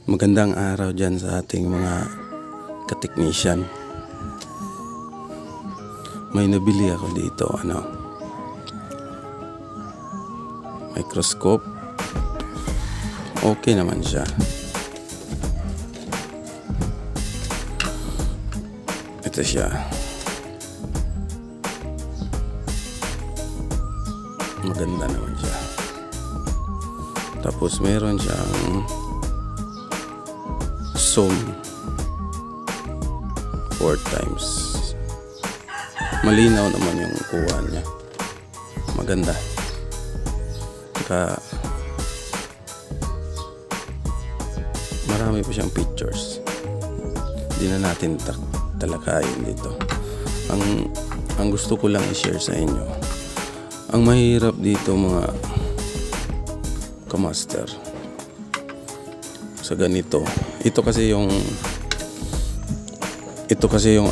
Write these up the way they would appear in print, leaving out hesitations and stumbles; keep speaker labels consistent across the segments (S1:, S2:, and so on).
S1: Magandang araw dyan sa ating mga kateknisyan. May nabili ako dito, microscope. Okay naman siya. Ito siya. Maganda naman siya. Tapos meron siyang zoom 4 times. Malinaw naman yung kuha niya. Maganda. Saka marami pa siyang pictures. Hindi na natin talakayin dito. Ang gusto ko lang i-share sa inyo, ang mahirap dito mga kamaster sa ganito, ito kasi yung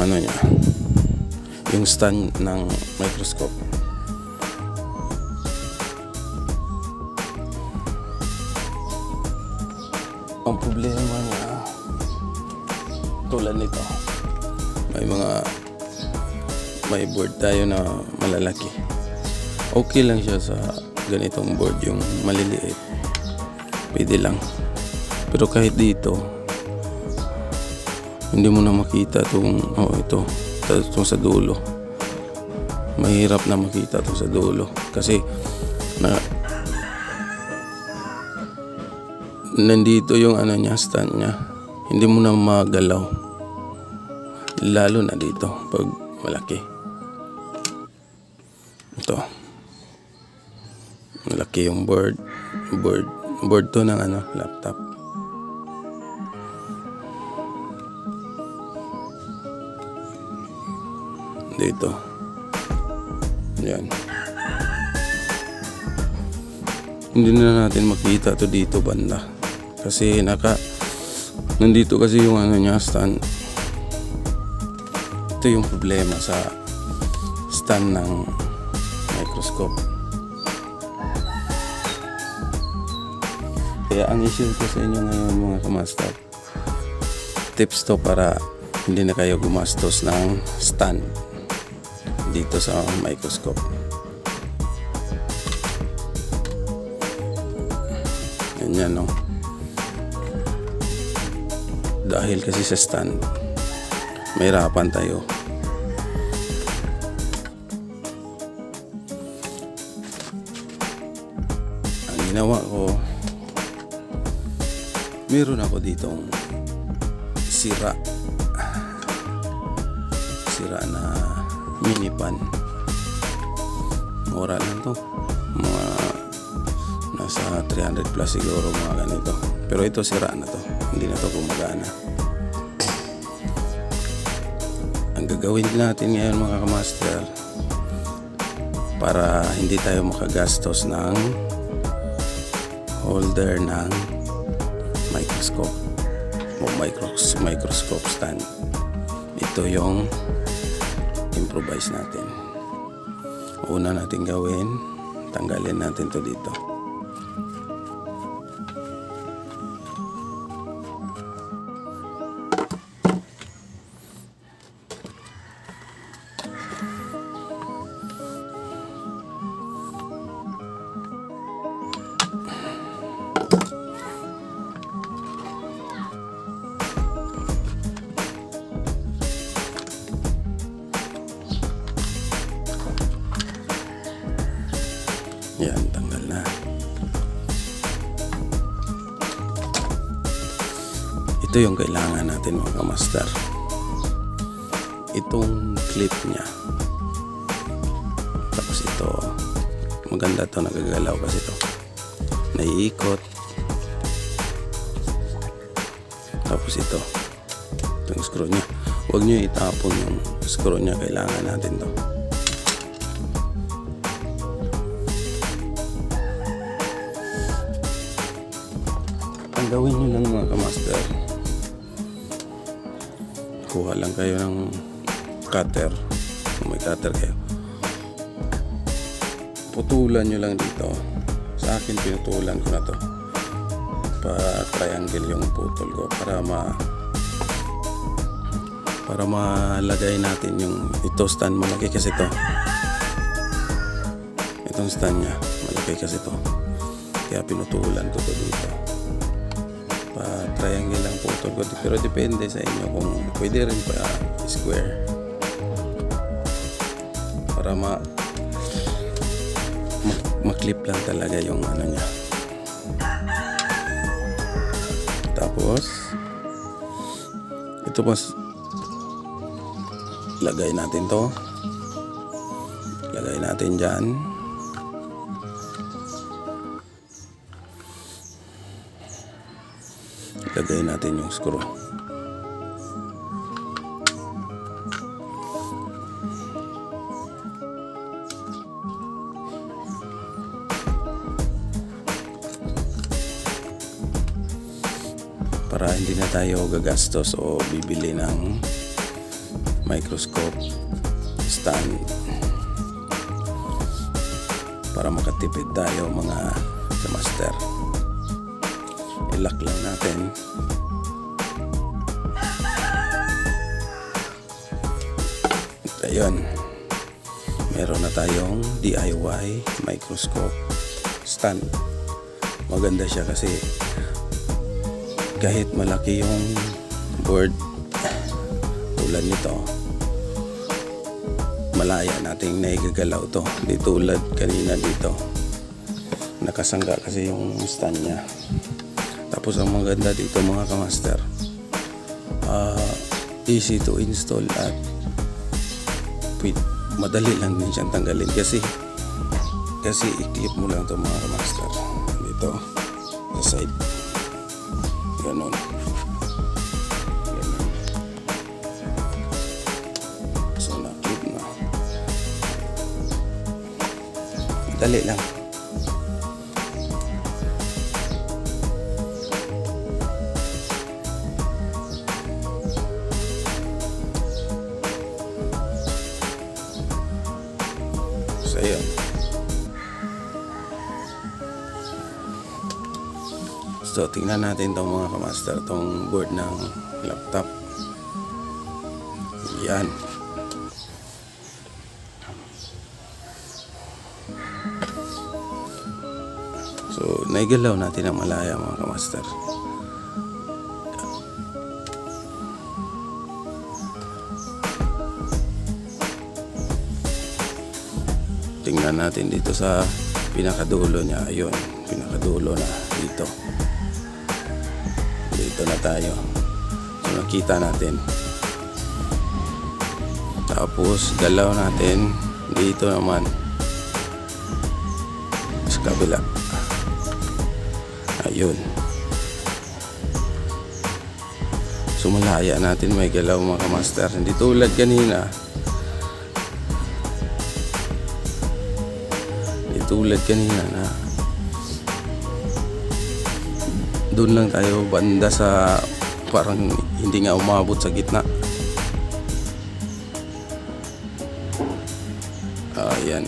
S1: niya, yung stand ng microscope. Ang problema niya, tulad nito, may board tayo na malalaki. Okay lang siya sa ganitong board, yung maliliit, pwede lang. Pero kahit dito, hindi mo na makita ito sa dulo. Mahirap na makita ito sa dulo kasi nandito yung stand niya. Hindi mo na magalaw, lalo na dito pag malaki. Ito, malaki yung board to ng laptop. Dito. Yan. Hindi na natin makita to dito banda. Kasi nandito kasi yung stand. Ito yung problema sa stand ng microscope. Kaya ang issue ko sa inyo ngayon mga kamaster, tips to para hindi na kayo gumastos ng stand dito sa microscope. Ganyan, no? Dahil kasi sa stand, mahirapan tayo. Ang ginawa ko, meron ako ditong sira na mini pan. Mura lang to, mga nasa 300 plus siguro, mga ganito. Pero ito sira na to, hindi na to gumagana. Ang gagawin natin ngayon mga kamaster, para hindi tayo makagastos ng holder ng microscope o microscope stand, ito yung improvise natin. Una natin gawin, tanggalin natin to dito. Yan, tanggal na. Ito yung kailangan natin mga kamaster. Itong clip niya. Tapos ito, maganda to, nagagalaw kasi ito. Naiikot. Tapos ito, itong screw niya. Huwag nyo itapon yung screw niya, kailangan natin to. Ang gawin nyo lang mga kamaster, kuha lang kayo ng cutter, kung may cutter kayo, putulan nyo lang dito. Sa akin pinutulan ko na to. pa-triangle yung putol ko para malagay natin yung ito stand. Malaki kasi itong stand nya malaki kasi kaya pinutulan ko to dito. Pa-triangle lang putol ko, pero depende sa inyo kung pwede rin pa square para ma-clip lang talaga yung ano nya. Tapos ito mas lagay natin dyan. Lagay natin yung screw. Para hindi na tayo gagastos o bibili ng microscope stand, para makatipid tayo mga master. I-lock lang natin. At ayun, meron na tayong DIY microscope stand. Maganda siya kasi kahit malaki yung board tulad nito, malaya nating naigagalaw to. Di tulad kanina dito, nakasangga kasi yung stand nya. Tapos ang maganda dito mga kamaster, easy to install at madali lang din siyang tanggalin kasi i-clip mo lang to mga kamaster dito sa side. Ganon. So na-clip na. Dali lang. So ayun. So tingnan natin itong mga kamaster, itong board ng laptop. Yan. So naigalaw natin ang malaya mga kamaster. Tingnan natin dito sa pinakadulo niya. Ayun, pinakadulo na dito. Dito na tayo. So nakita natin. Tapos galaw natin dito naman sa kabila. Ayun. So malaya natin may galaw mga kamaster. Hindi tulad kanina. Hindi tulad kanina na doon lang tayo banda sa parang hindi nga umabot sa gitna. Ayan.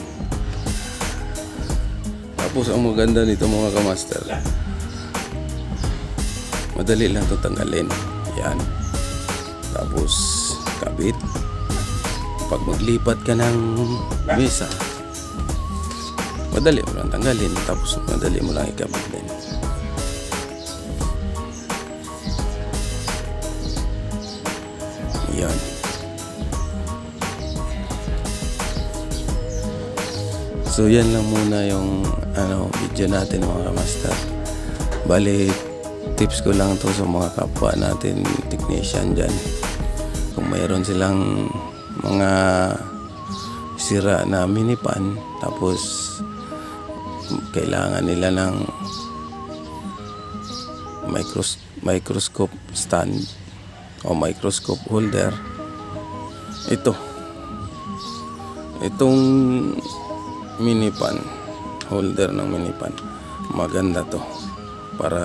S1: Tapos ang maganda nito mga kamaster, madali lang ito tanggalin. Ayan. Tapos kabit. Pag maglipat ka ng mesa, madali mo lang tanggalin. Tapos madali mo lang ikabit din. Yan. So yan lang muna yung video natin mga master. Bali tips ko lang to sa mga kapwa natin technician dyan. Kung mayroon silang mga sira na minipan, tapos kailangan nila ng microscope stand o microscope holder, itong minipan, holder ng minipan, maganda to para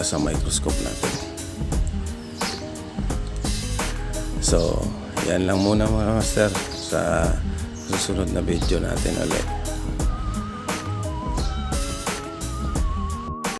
S1: sa microscope natin. So yan lang muna mga master, sa susunod na video natin ulit.